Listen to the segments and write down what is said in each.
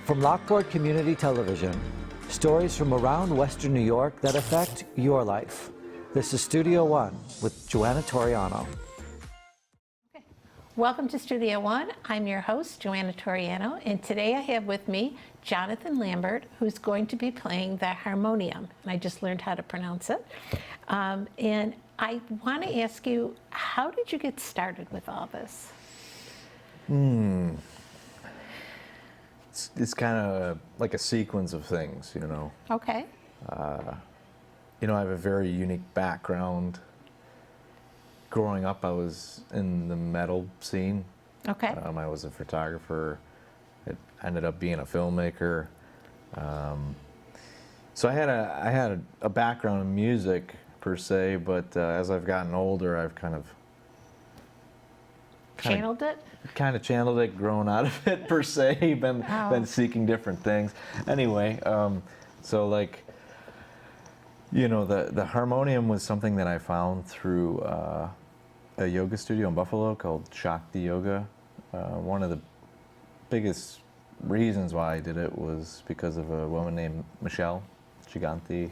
From Lockport Community Television, stories from around Western New York that affect your life. This is Studio One with Joanna Toriano. Okay. Welcome to Studio One. I'm your host, Joanna Toriano, and today I have with me Jonathan Lambert, who's going to be playing the harmonium. And I just learned how to pronounce it. And I want to ask you, how did you get started with all this? It's kind of like a sequence of things, you know. Okay. I have a very unique background. Growing up, I was in the metal scene. Okay. I was a photographer. It ended up being a filmmaker. So I had a background in music per se, but as I've gotten older, I've kind of channeled it, grown out of it per se, been seeking different things. Anyway, so like, the harmonium was something that I found through a yoga studio in Buffalo called Shakti Yoga. One of the biggest reasons why I did it was because of a woman named Michelle Giganti.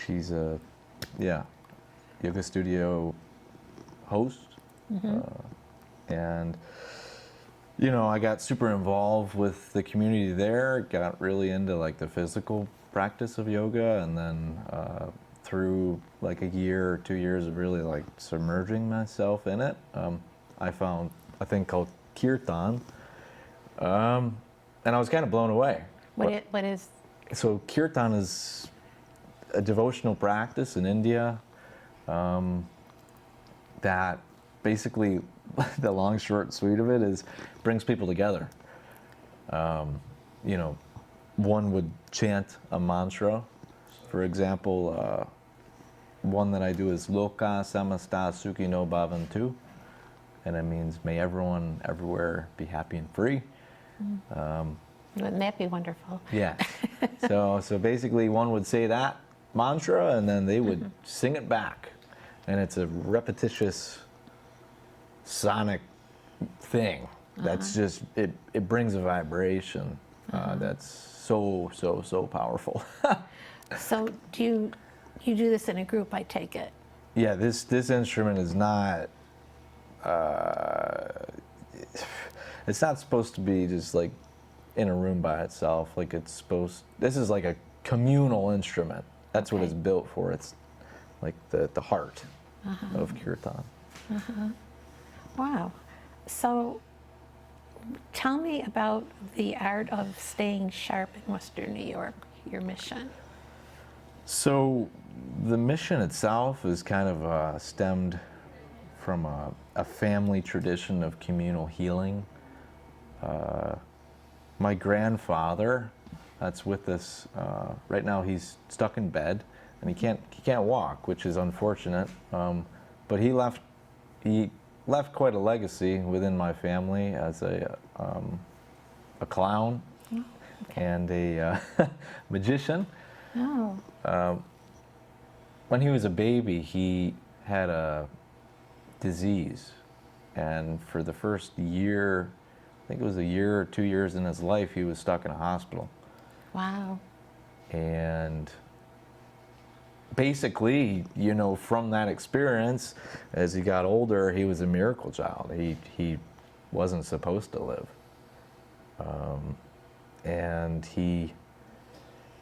She's a yoga studio host. And I got super involved with the community there, got really into like the physical practice of yoga, and then through like a year or 2 years of really like submerging myself in it, I found a thing called Kirtan, and I was kind of blown away. What is? So Kirtan is a devotional practice in India that basically, the long, short, sweet of it is brings people together. One would chant a mantra. For example, one that I do is Loka Samasta Sukhino Bhavantu, and it means may everyone everywhere be happy and free. Wouldn't that be wonderful? Yeah. So basically, one would say that mantra, and then they would sing it back, and it's a repetitious sonic thing that's just it brings a vibration that's so powerful. So do you do this in a group, I take it? Yeah, this instrument is not it's not supposed to be just like in a room by itself. Like this is like a communal instrument. That's what it's built for. It's like the heart of Kirtan. Wow. So tell me about the art of staying sharp in Western New York, your mission. So the mission itself is kind of stemmed from a family tradition of communal healing. My grandfather, that's with us right now, he's stuck in bed and he can't walk, which is unfortunate. But he left quite a legacy within my family as a clown and a magician. When he was a baby, he had a disease, and for the first year, I think it was a year or 2 years in his life, he was stuck in a hospital. Wow. And basically, from that experience, as he got older, he was a miracle child. He wasn't supposed to live. And he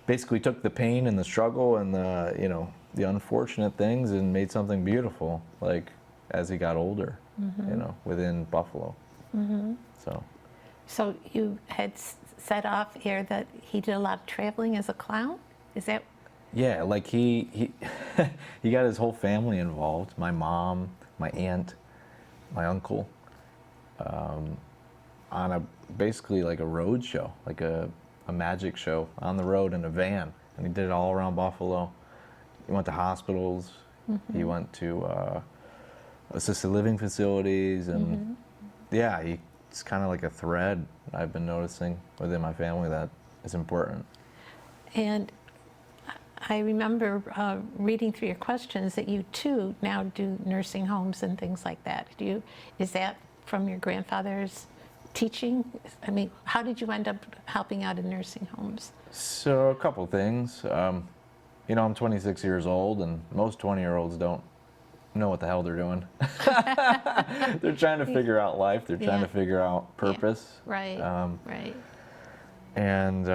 basically took the pain and the struggle and the unfortunate things and made something beautiful, like as he got older, within Buffalo. So you had set off here that he did a lot of traveling as a clown? Is that? Yeah, like he he got his whole family involved. My mom, my aunt, my uncle, on basically like a road show, like a magic show on the road in a van, and he did it all around Buffalo. He went to hospitals. He went to assisted living facilities, and it's kind of like a thread I've been noticing within my family that is important. And I remember reading through your questions that you too now do nursing homes and things like that. Is that from your grandfather's teaching? I mean, how did you end up helping out in nursing homes? So a couple things. You know, I'm 26 years old, and most 20-year-olds don't know what the hell they're doing. They're trying to figure out life. They're trying to figure out purpose. Yeah. Right. Right. And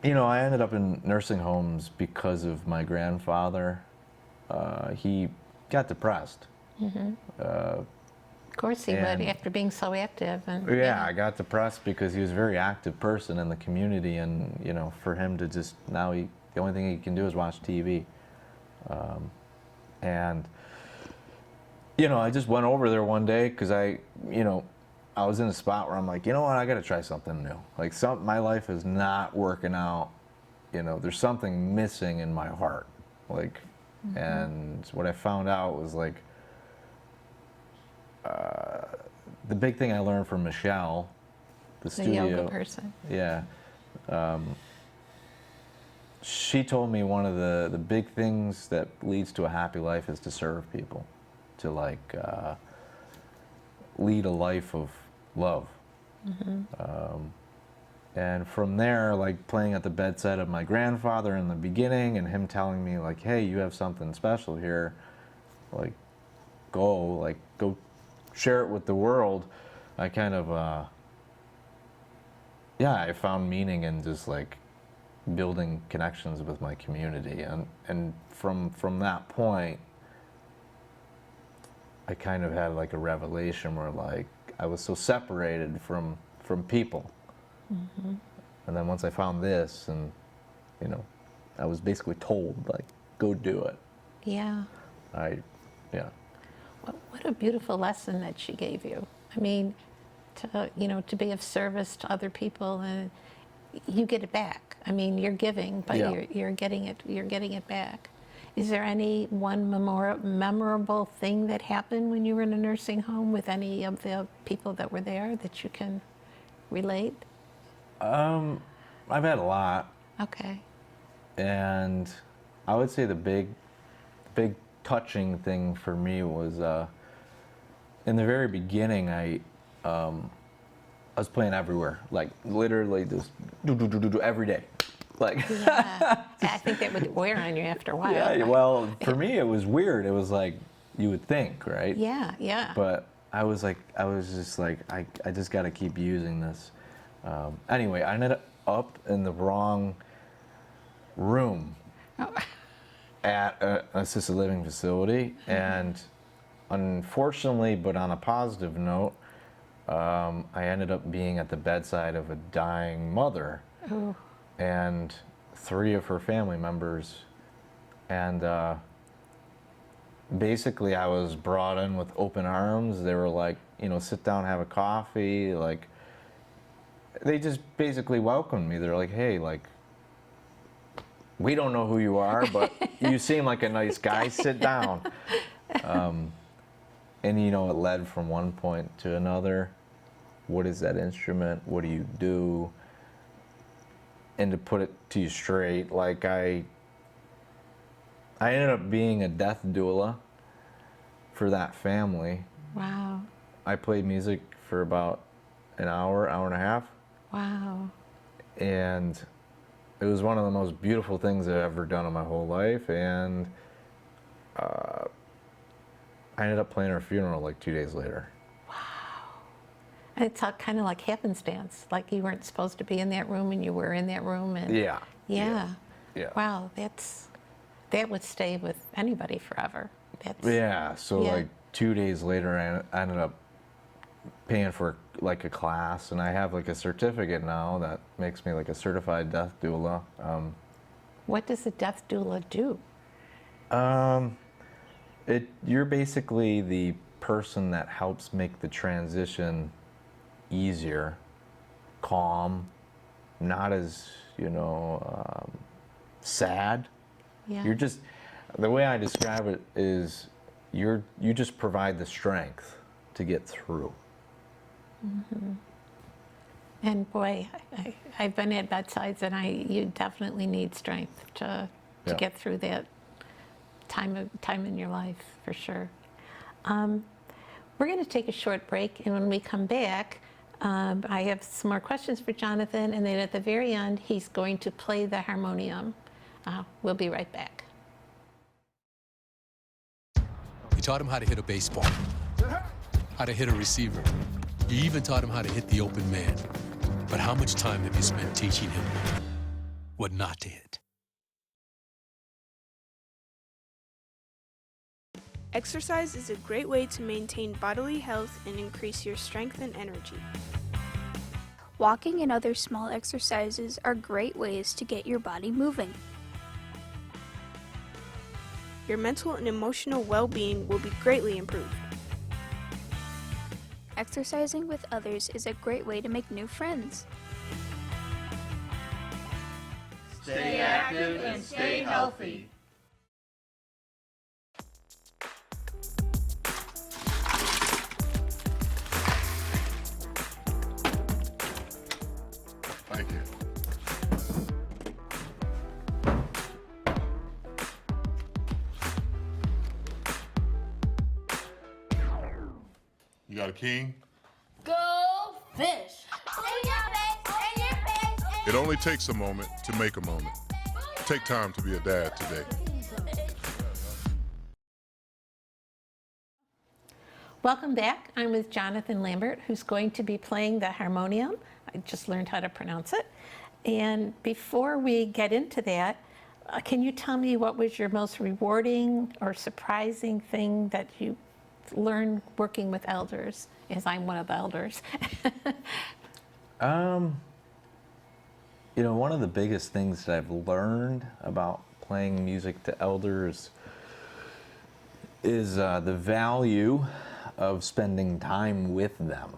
you know, I ended up in nursing homes because of my grandfather. He got depressed. Of course he would, after being so active. And yeah, I got depressed because he was a very active person in the community, and you know, for him to just now, the only thing he can do is watch TV. And you know, I just went over there one day because I was in a spot where I'm like, you know what, I got to try something new. Like, my life is not working out. You know, there's something missing in my heart. Like, and what I found out was like, the big thing I learned from Michelle, the studio yoga person. Yeah. She told me one of the big things that leads to a happy life is to serve people, to like lead a life of love. And from there, like playing at the bedside of my grandfather in the beginning, and him telling me like, hey, you have something special here, like go share it with the world. I kind of I found meaning in just like building connections with my community, and from that point I kind of had like a revelation where like I was so separated from people. And then once I found this, and you know, I was basically told like, go do it. Yeah. What a beautiful lesson that she gave you. I mean, to be of service to other people, and you get it back. I mean, you're giving, but you're getting it back. Is there any one memorable thing that happened when you were in a nursing home with any of the people that were there that you can relate? I've had a lot. Okay. And I would say the big touching thing for me was in the very beginning, I was playing everywhere, like literally just do every day. Like, yeah. I think that would wear on you after a while. Yeah, well, for me it was weird. It was like, you would think, right? Yeah, yeah. But I was just like, I just got to keep using this. Anyway, I ended up in the wrong room at an assisted living facility, and unfortunately, but on a positive note, I ended up being at the bedside of a dying mother. Oh. And 3 of her family members, and basically I was brought in with open arms. They were like, you know, sit down, have a coffee. Like, they just basically welcomed me. They're like, hey, like, we don't know who you are, but you seem like a nice guy. Sit down. And you know, it led from one point to another. What is that instrument? What do you do? And to put it to you straight, like I ended up being a death doula for that family. Wow. I played music for about an hour and a half. Wow. And it was one of the most beautiful things I've ever done in my whole life. And I ended up playing her funeral like 2 days later. It's kind of like happenstance, like you weren't supposed to be in that room and you were in that room. And Yeah. Wow, that would stay with anybody forever. So like 2 days later, I ended up paying for like a class, and I have like a certificate now that makes me like a certified death doula. What does a death doula do? You're basically the person that helps make the transition easier, calm, not as, you know, sad. Yeah. You're just, the way I describe it is you just provide the strength to get through. And boy, I've been at bedsides, and you definitely need strength to get through that time in your life, for sure. We're going to take a short break, and when we come back, I have some more questions for Jonathan, and then at the very end, he's going to play the harmonium. We'll be right back. You taught him how to hit a baseball, how to hit a receiver. You even taught him how to hit the open man. But how much time have you spent teaching him what not to hit? Exercise is a great way to maintain bodily health and increase your strength and energy. Walking and other small exercises are great ways to get your body moving. Your mental and emotional well-being will be greatly improved. Exercising with others is a great way to make new friends. Stay active and stay healthy. Thank you. You got a king? Go fish. It only takes a moment to make a moment. Take time to be a dad today. Welcome back. I'm with Jonathan Lambert, who's going to be playing the harmonium. I just learned how to pronounce it. And before we get into that, can you tell me what was your most rewarding or surprising thing that you learned working with elders, as I'm one of the elders? You know, one of the biggest things that I've learned about playing music to elders is the value of spending time with them.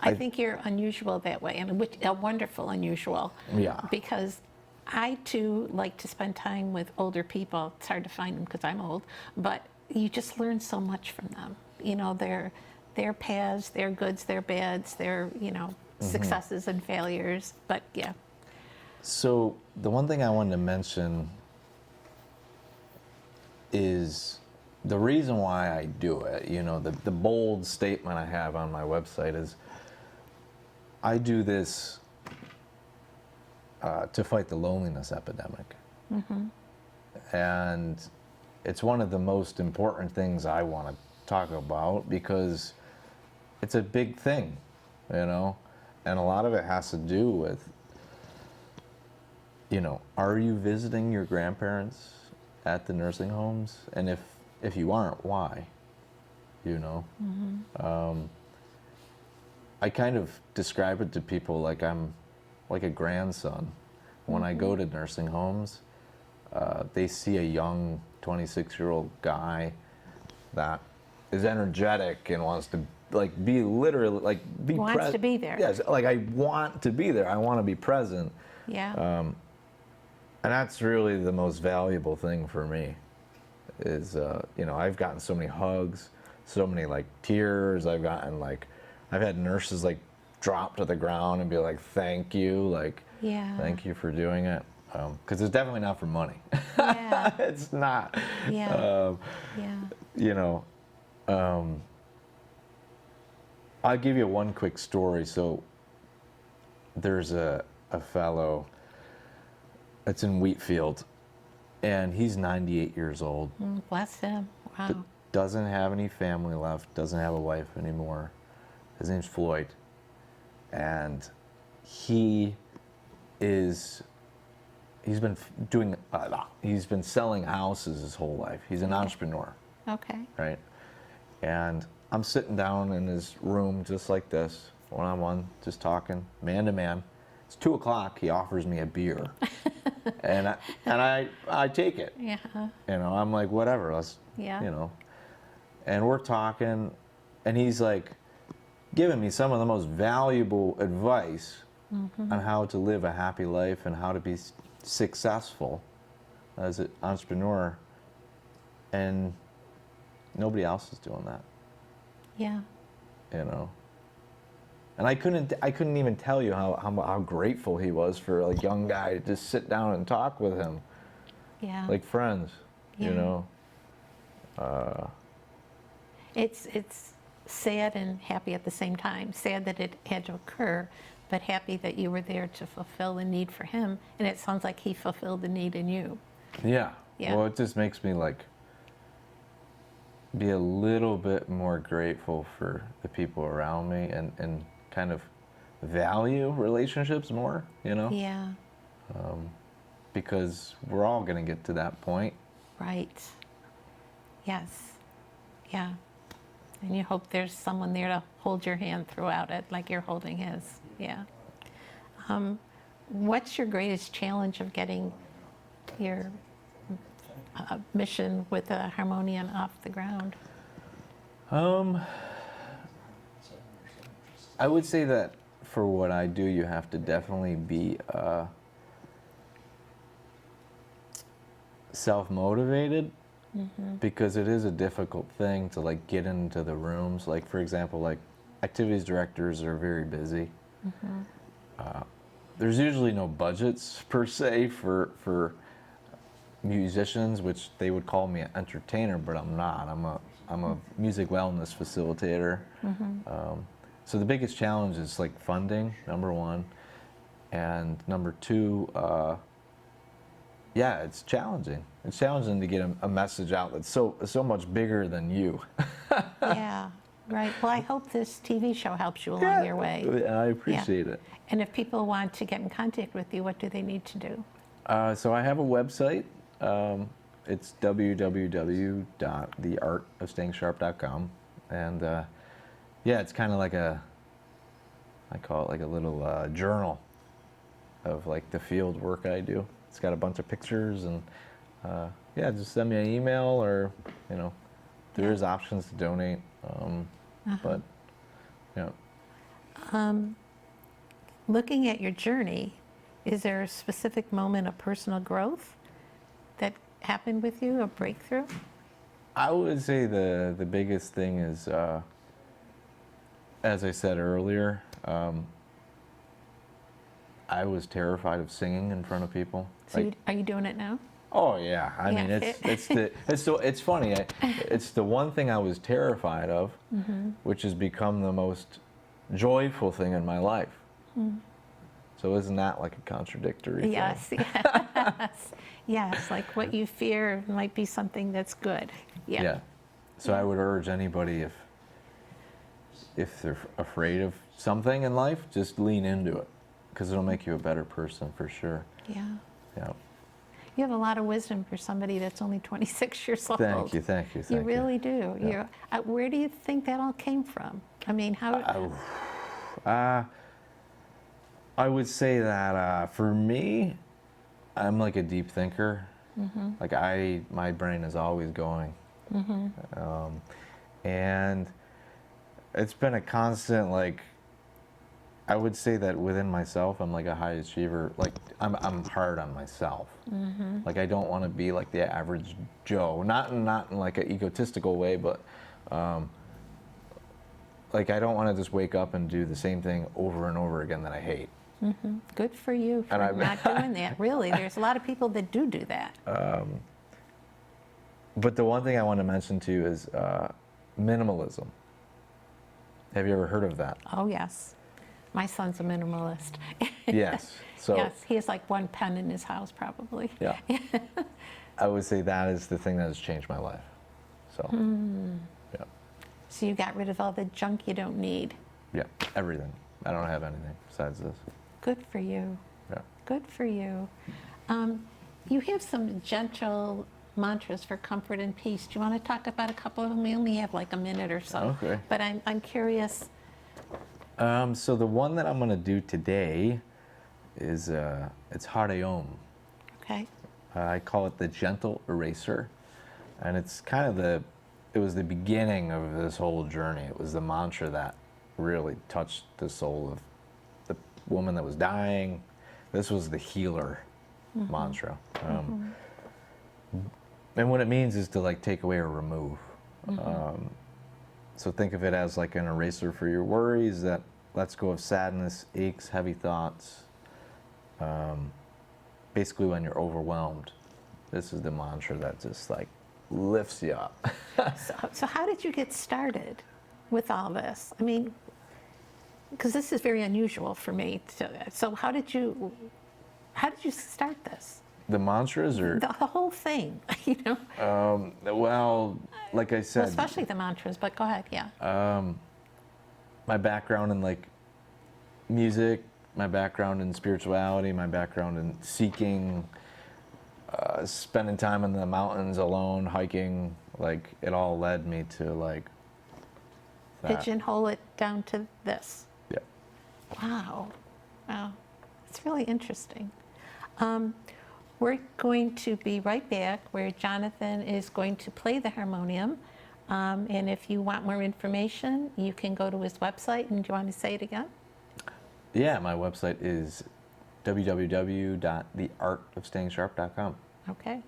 I think you're unusual that way, and a wonderful unusual. Yeah. Because I too like to spend time with older people. It's hard to find them because I'm old, but you just learn so much from them. You know, their paths, their goods, their bads, their, successes and failures. But yeah. So the one thing I wanted to mention is the reason why I do it. You know, the bold statement I have on my website is I do this to fight the loneliness epidemic. And it's one of the most important things I want to talk about because it's a big thing, and a lot of it has to do with, are you visiting your grandparents at the nursing homes? And if you aren't, why? I kind of describe it to people like I'm like a grandson. When I go to nursing homes, they see a young 26-year-old guy that is energetic and wants to be literally be present. Wants to be there. Yes, I want to be there. I want to be present. Yeah. And that's really the most valuable thing for me. Is I've gotten so many hugs, so many tears. I've had nurses drop to the ground and be like, "Thank you," Yeah. "Thank you for doing it," because it's definitely not for money. Yeah. It's not. Yeah. I'll give you one quick story. So there's a fellow that's in Wheatfield, and he's 98 years old. Bless him. Wow. Doesn't have any family left, doesn't have a wife anymore. His name's Floyd. And he's been selling houses his whole life. He's an entrepreneur. Okay. Right? And I'm sitting down in his room just like this, one-on-one, just talking, man to man. It's 2:00. He offers me a beer, and I take it. Yeah. I'm like, whatever. Let's. Yeah. And we're talking, and he's giving me some of the most valuable advice on how to live a happy life and how to be successful as an entrepreneur. And nobody else is doing that. Yeah. And I couldn't even tell you how grateful he was for a young guy to just sit down and talk with him. Yeah. Like friends, Yeah. It's sad and happy at the same time. Sad that it had to occur, but happy that you were there to fulfill the need for him. And it sounds like he fulfilled the need in you. Yeah. Yeah. Well, it just makes me like be a little bit more grateful for the people around me and kind of value relationships more, you know? Yeah, Because we're all going to get to that point. right. Yes. Yeah. And you hope there's someone there to hold your hand throughout it, like you're holding his. Yeah. What's your greatest challenge of getting your mission with the harmonium off the ground? I would say that for what I do, you have to definitely be self-motivated, because it is a difficult thing to like get into the rooms. Like, for example, like activities directors are very busy. There's usually no budgets per se for musicians, which they would call me an entertainer, but I'm not. I'm a music wellness facilitator. So the biggest challenge is like funding, number one, and number two, yeah, it's challenging. It's challenging to get a message out that's so much bigger than you. Yeah, right. Well, I hope this TV show helps you along your way. I appreciate it. And if people want to get in contact with you, what do they need to do? So I have a website. It's www.theartofstayingsharp.com, and yeah, it's kind of like I call it like a little journal of like the field work I do. It's got a bunch of pictures, and yeah, just send me an email, or you know, there is options to donate. But yeah. Looking at your journey, is there a specific moment of personal growth that happened with you, a breakthrough? I would say the biggest thing is, as I said earlier, I was terrified of singing in front of people. So are you doing it now? Oh yeah, I mean it's funny. It's the one thing I was terrified of, which has become the most joyful thing in my life. So isn't that like a contradictory thing? Yes, yes, yes. Like what you fear might be something that's good. Yeah. Yeah. So I would urge anybody, if they're afraid of something in life, just lean into it, because it'll make you a better person for sure. Yeah. Yeah. You have a lot of wisdom for somebody that's only 26 years old. Thank you, thank you, thank you. Really do. Yeah. Where do you think that all came from? I mean, how? I would say that for me, I'm like a deep thinker. Like my brain is always going. And it's been a constant, like, I would say that within myself, I'm like a high achiever. Like, I'm hard on myself. Like, I don't want to be like the average Joe. Not in like an egotistical way, but like, I don't want to just wake up and do the same thing over and over again that I hate. Good for you for not doing that. Really, there's a lot of people that do that. But the one thing I want to mention too is minimalism. Have you ever heard of that? Oh yes, my son's a minimalist. Yes. So yes, he has like one pen in his house probably. Yeah. I would say that is the thing that has changed my life. So yeah. So you got rid of all the junk you don't need. Yeah, everything. I don't have anything besides this. Good for you. Yeah. Good for you. You have some gentle mantras for comfort and peace. Do you want to talk about a couple of them? We only have like a minute or so. Okay. But I'm curious. So the one that I'm going to do today is it's Hare Om. Okay. I call it the gentle eraser, and it's kind of it was the beginning of this whole journey. It was the mantra that really touched the soul of the woman that was dying. This was the healer mantra. And what it means is to like take away or remove. So think of it as like an eraser for your worries that lets go of sadness, aches, heavy thoughts. Basically when you're overwhelmed, this is the mantra that just like lifts you up. So how did you get started with all this? I mean, because this is very unusual for me. So how did you start this? The mantras, or The whole thing, you know? well, like I said, Well, especially the mantras, but go ahead, yeah. my background in like music, my background in spirituality, my background in seeking, spending time in the mountains alone, hiking, like it all led me to like that. Pigeonhole it down to this. Yeah. Wow. Wow. It's really interesting. We're going to be right back where Jonathan is going to play the harmonium. And if you want more information, you can go to his website. And do you want to say it again? Yeah, my website is www.theartofstayingsharp.com. Okay.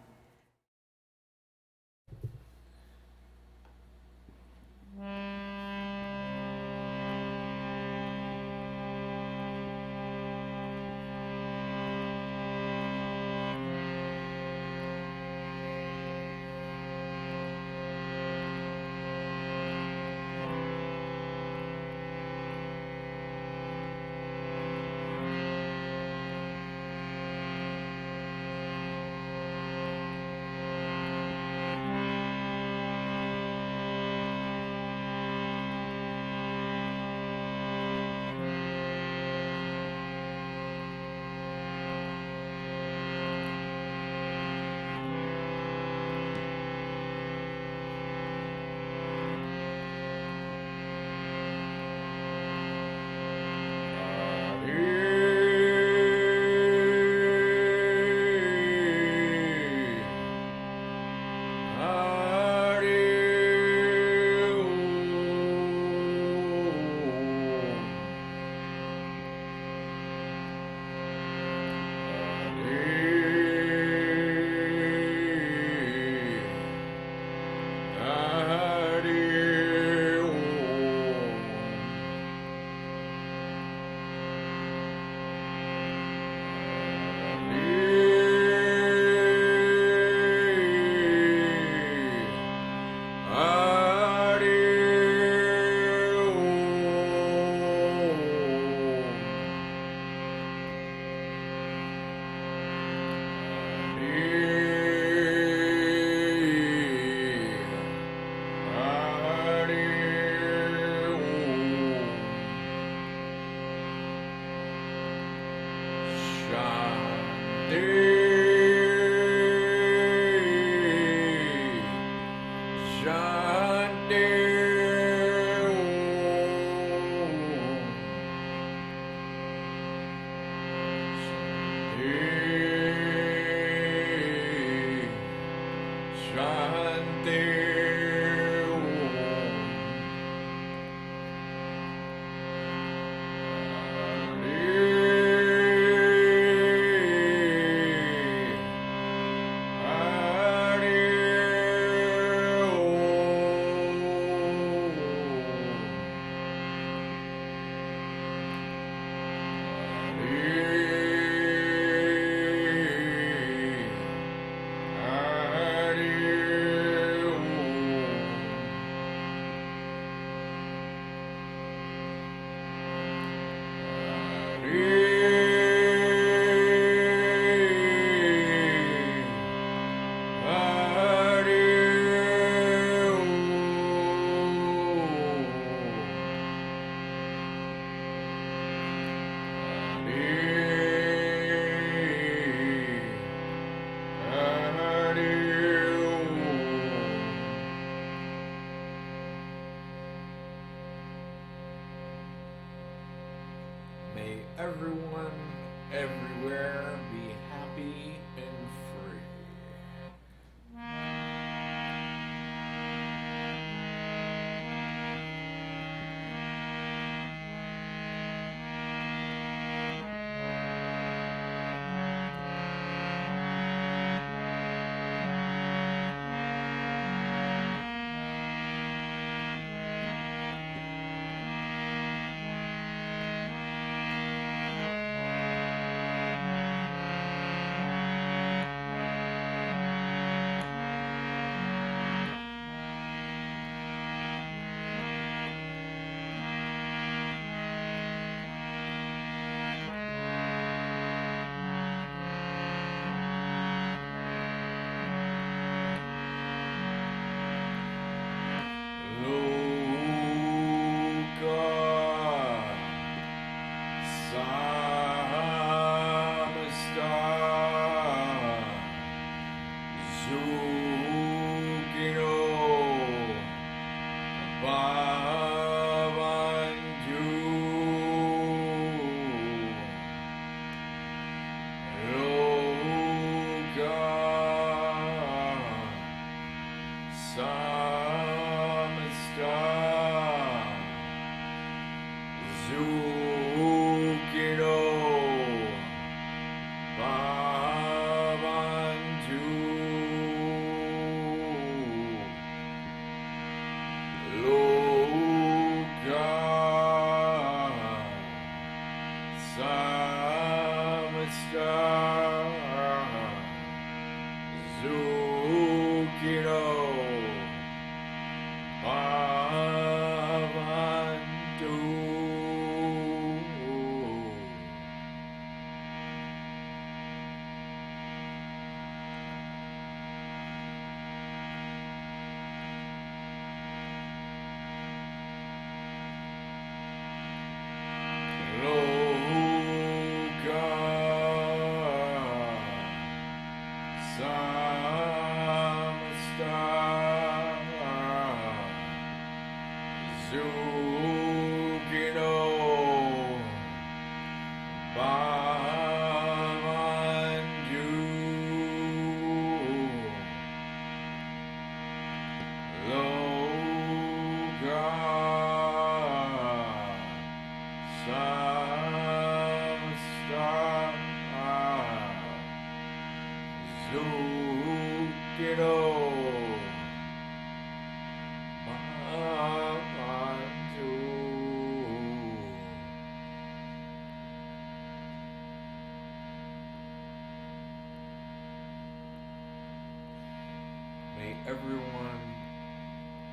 May everyone,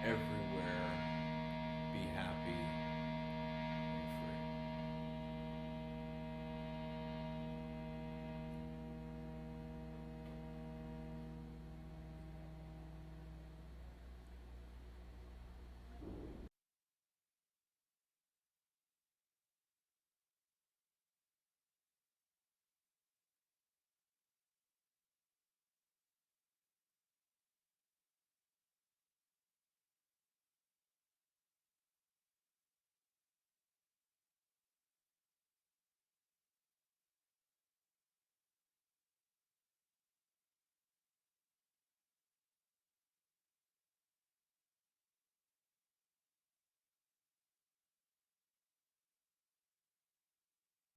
everywhere,